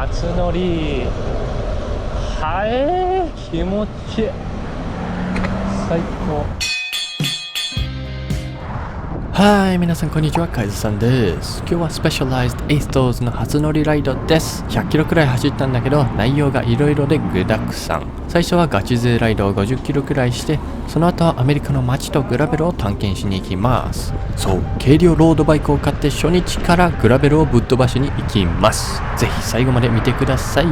初乗り。気持ちいい。最高。はい、皆さんこんにちは、カイズさんです。今日はスペシャライズドエイストーズの初乗りライドです。100キロくらい走ったんだけど、内容がいろいろで具だくさん。最初はガチ勢ライドを50キロくらいして、その後はアメリカの街とグラベルを探検しに行きます。そう、軽量ロードバイクを買って初日からグラベルをぶっ飛ばしに行きます。ぜひ最後まで見てください。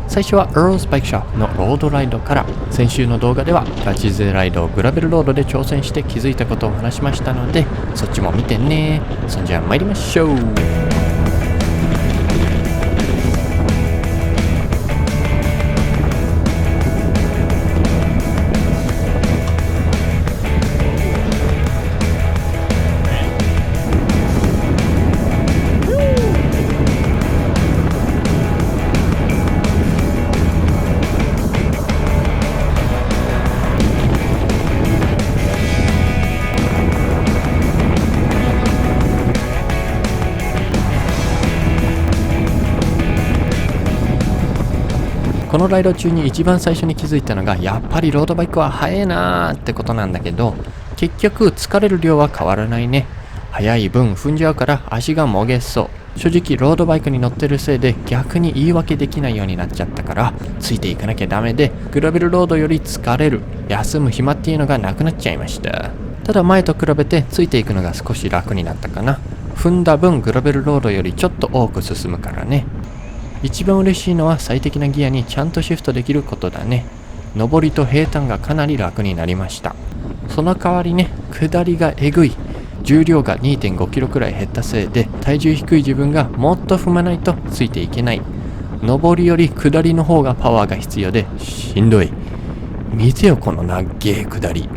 最初は Earl's Bike Shop のロードライドから。先週の動画ではガチ勢ライドをグラベルロードで挑戦して気づいたことを話しましたので、そっちも見てね。そんじゃ参りましょう。このライド中に一番最初に気づいたのが、やっぱりロードバイクは速いなーってことなんだけど、結局疲れる量は変わらないね。速い分踏んじゃうから足がもげそう。正直ロードバイクに乗ってるせいで逆に言い訳できないようになっちゃったから、ついていかなきゃダメで、グラベルロードより疲れる、休む暇っていうのがなくなっちゃいました。ただ前と比べてついていくのが少し楽になったかな。踏んだ分グラベルロードよりちょっと多く進むからね。一番嬉しいのは最適なギアにちゃんとシフトできることだね。上りと平坦がかなり楽になりました。その代わりね、下りがえぐい。重量が 2.5 キロくらい減ったせいで、体重低い自分がもっと踏まないとついていけない。上りより下りの方がパワーが必要でしんどい。見てよこのなっげえ下り。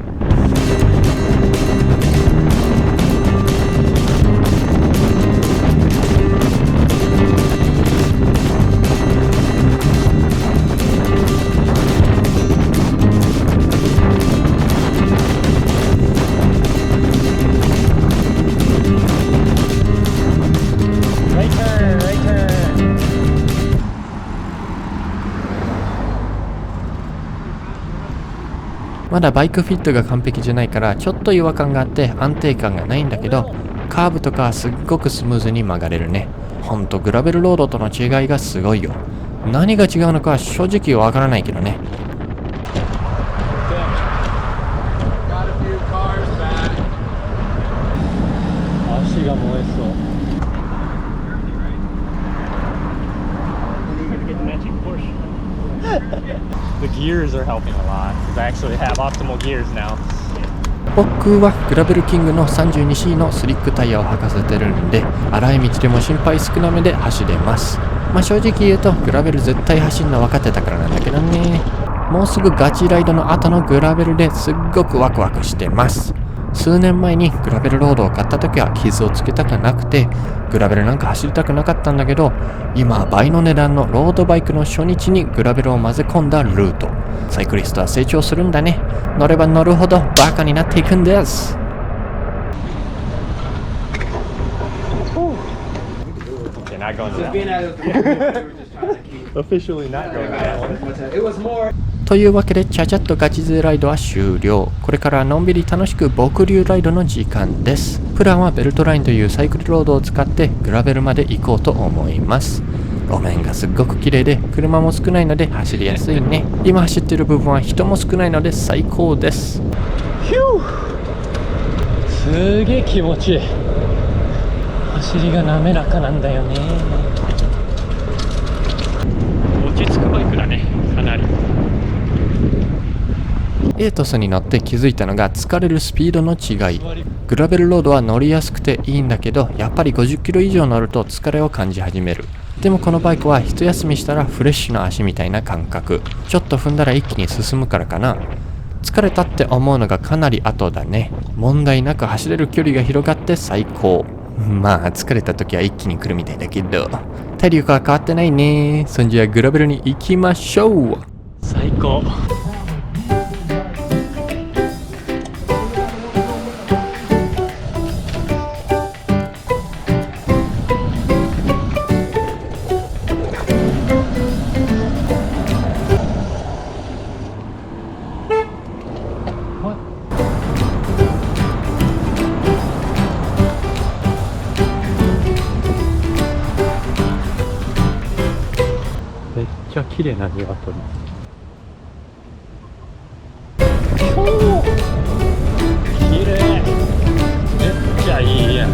まだバイクフィットが完璧じゃないからちょっと違和感があって安定感がないんだけど、カーブとかすっごくスムーズに曲がれるね。ほんとグラベルロードとの違いがすごいよ。何が違うのかは正直わからないけどね。足が燃えそう。The gears are helping a lot because I actually have optimal gears now. 僕はグラベルキングの 32C のスリックタイヤを履かせてるんで、荒い道でも心配少なめで走れます。まあ正直言うとグラベル絶対走るの分かってたからなんだけどね。もうすぐガチライドの後のグラベルですっごくワクワクしてます。数年前にグラベルロードを買った時は傷をつけたくなくて、グラベルなんか走りたくなかったんだけど、今は倍の値段のロードバイクの初日にグラベルを混ぜ込んだルート。サイクリストは成長するんだね。乗れば乗るほどバカになっていくんです。というわけでちゃちゃっとガチ勢ライドは終了。これからのんびり楽しく僕流ライドの時間です。プランはベルトラインというサイクルロードを使ってグラベルまで行こうと思います。路面がすっごく綺麗で車も少ないので走りやすいね。今走っている部分は人も少ないので最高です。すげえ気持ちいい。走りが滑らかなんだよね。落ち着くバイクだね、かなり。エイトスに乗って気づいたのが疲れるスピードの違い。グラベルロードは乗りやすくていいんだけど、やっぱり50キロ以上乗ると疲れを感じ始める。でもこのバイクは一休みしたらフレッシュな足みたいな感覚。ちょっと踏んだら一気に進むからかな。疲れたって思うのがかなり後だね。問題なく走れる距離が広がって最高。まあ疲れた時は一気に来るみたいだけど、体力は変わってないね。そんじゃグラベルに行きましょう。最高。ちゃ綺麗な鶏。綺麗、めっちゃいいやん。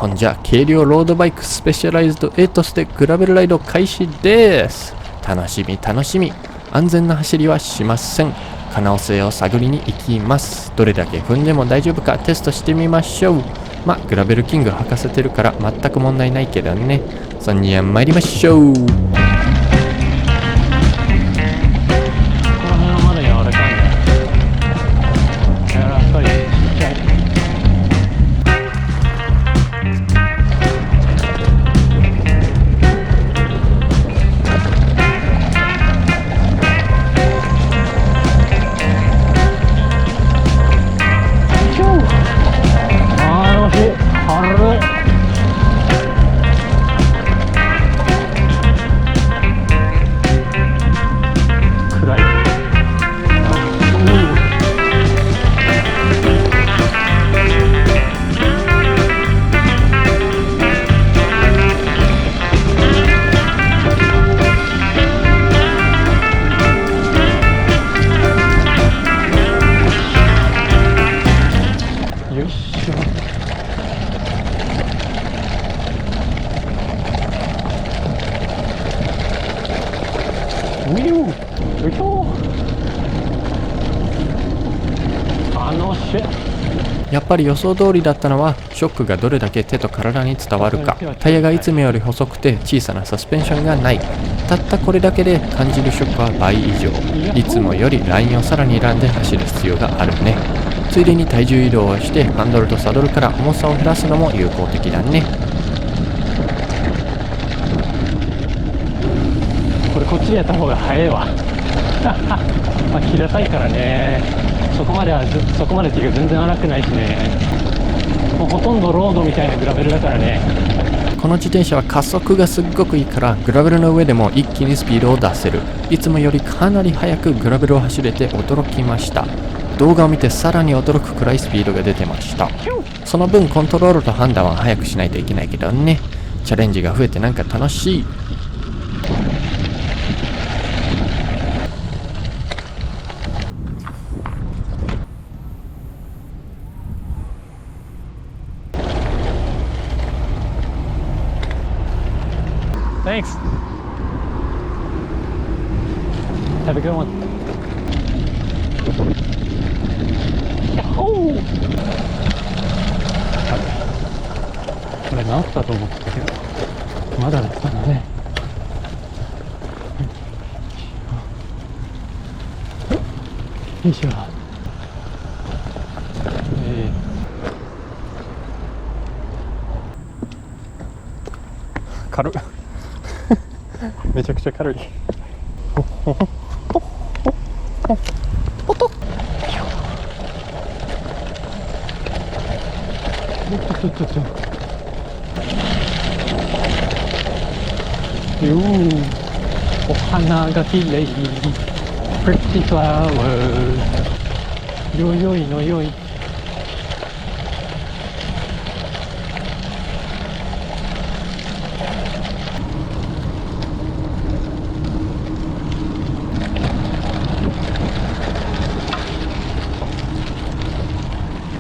ほんじゃ、軽量ロードバイクスペシャライズドエトスでグラベルライド開始です。楽しみ楽しみ。安全な走りはしません。可能性を探りに行きます。どれだけ踏んでも大丈夫かテストしてみましょう。ま、グラベルキング履かせてるから全く問題ないけどね。そんにゃ参りましょう。この辺はまだ柔らかいね。やっぱりちっちゃい。やっぱり予想通りだったのはショックがどれだけ手と体に伝わるか。タイヤがいつもより細くて小さなサスペンションがない。たったこれだけで感じるショックは倍以上。いつもよりラインをさらに選んで走る必要があるね。ついでに体重移動をしてハンドルとサドルから重さを減らすのも有効的だね。これこっちでやった方が早いわ。まあ平たいからね。そこまでっていうか全然荒くないしね。もうほとんどロードみたいなグラベルだからね。この自転車は加速がすっごくいいからグラベルの上でも一気にスピードを出せる。いつもよりかなり速くグラベルを走れて驚きました。動画を見てさらに驚くくらいスピードが出てました。その分コントロールと判断は早くしないといけないけどね。チャレンジが増えてなんか楽しい。Thanks. Have a good one. Yahoo! これ治ったと思ったけど、まだだったんだね。よいしょ。軽っ。めちゃくちゃ軽い。ポトッ。お花がきれい。Pretty flowers。よよいのよい。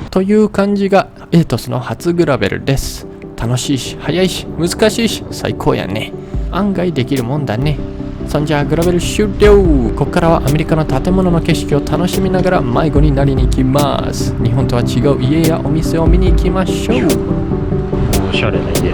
という感じがエイトスの初グラベルです。楽しいし速いし難しいし最高やね。案外できるもんだね。そんじゃグラベル終了。ここからはアメリカの建物の景色を楽しみながら迷子になりに行きます。日本とは違う家やお店を見に行きましょう。おしゃれな家。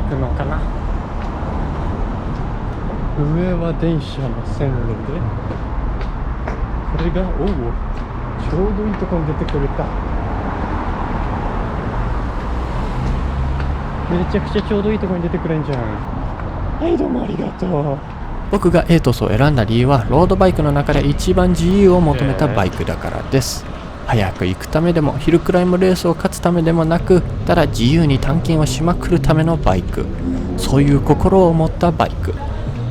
くのかな。上は電車の線路で、これがちょうどいいところに出てくれた。めちゃくちゃちょうどいいところに出てくれんじゃん。はい、どうもありがとう。僕がエイトスを選んだ理由は、ロードバイクの中で一番自由を求めたバイクだからです。早く行くためでもヒルクライムレースを勝つためでもなく、ただ自由に探検をしまくるためのバイク、そういう心を持ったバイク、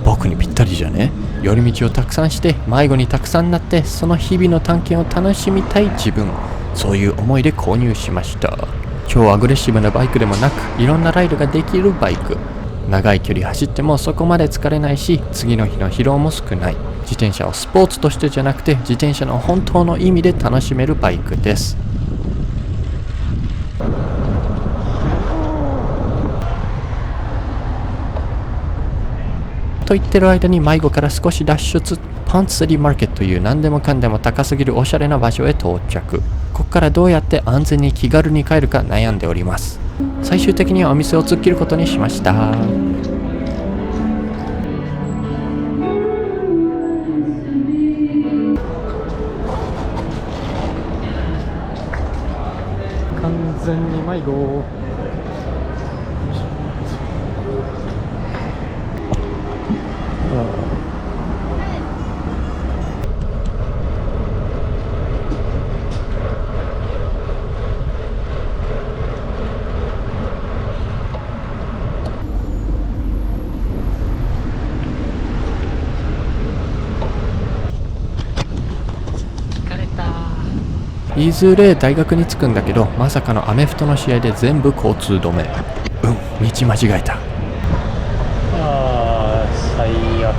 僕にぴったりじゃね。寄り道をたくさんして迷子にたくさんなって、その日々の探検を楽しみたい自分、そういう思いで購入しました。超アグレッシブなバイクでもなく、いろんなライドができるバイク、長い距離走ってもそこまで疲れないし、次の日の疲労も少ない。自転車をスポーツとしてじゃなくて、自転車の本当の意味で楽しめるバイクです。と言ってる間に迷子から少し脱出、パンツリーマーケットという何でもかんでも高すぎるおしゃれな場所へ到着。ここからどうやって安全に気軽に帰るか悩んでおります。最終的にはお店を突っ切ることにしました。完全に迷子。いずれ大学に着くんだけど、まさかのアメフトの試合で全部交通止め。道間違えた。最悪。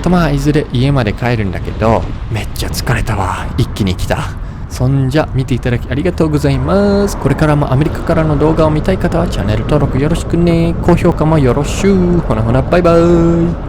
といずれ家まで帰るんだけど、めっちゃ疲れたわ。一気に来た。そんじゃ見ていただきありがとうございます。これからもアメリカからの動画を見たい方はチャンネル登録よろしくね。高評価もよろしゅう。ほなほなバイバイ。